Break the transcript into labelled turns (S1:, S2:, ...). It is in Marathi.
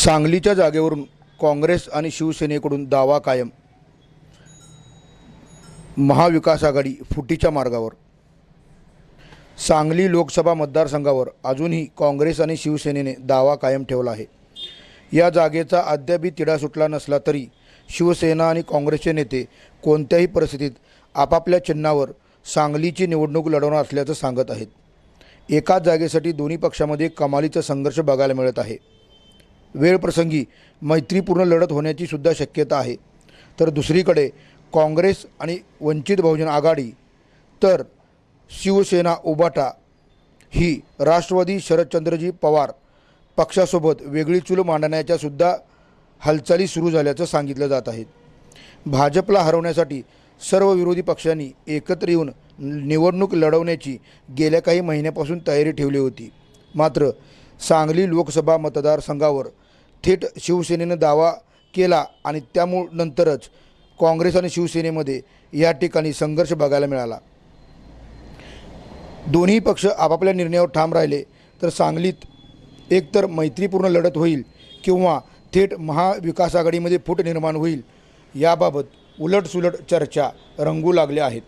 S1: सांगलीच्या जागेवरून काँग्रेस आणि शिवसेनेकडून दावा कायम. महाविकास आघाडी फुटीच्या मार्गावर. सांगली लोकसभा मतदारसंघावर अजूनही काँग्रेस आणि शिवसेनेने दावा कायम ठेवला आहे. या जागेचा अद्यापही तिढा सुटला नसला तरी शिवसेना आणि काँग्रेसचे नेते कोणत्याही परिस्थितीत आपापल्या चिन्हावर सांगलीची निवडणूक लढवणार असल्याचं सांगत आहेत. एकाच जागेसाठी दोन्ही पक्षामध्ये कमालीचा संघर्ष बघायला मिळत आहे. वेळप्रसंगी मैत्रीपूर्ण लढत होण्याची सुद्धा शक्यता आहे. तर दुसरीकडे काँग्रेस आणि वंचित बहुजन आघाडी तर शिवसेना उभाटा ही राष्ट्रवादी शरदचंद्रजी पवार पक्षासोबत वेगळी चूल मांडण्याच्या सुद्धा हालचाली सुरू झाल्याचं सांगितलं जात आहे. भाजपला हरवण्यासाठी सर्व विरोधी पक्षांनी एकत्र येऊन निवडणूक लढवण्याची गेल्या काही महिन्यापासून तयारी ठेवली होती. मात्र सांगली लोकसभा मतदारसंघावर थेट शिवसेनेनं दावा केला आणि नंतरच काँग्रेस आणि शिवसेनेमध्ये या ठिकाणी संघर्ष बघायला मिळाला. दोन्ही पक्ष आपापल्या निर्णयावर ठाम राहिले तर सांगलीत एकतर मैत्रीपूर्ण लढत होईल किंवा थेट महाविकास आघाडीमध्ये फूट निर्माण होईल. याबाबत उलटसुलट चर्चा रंगू लागल्या आहेत.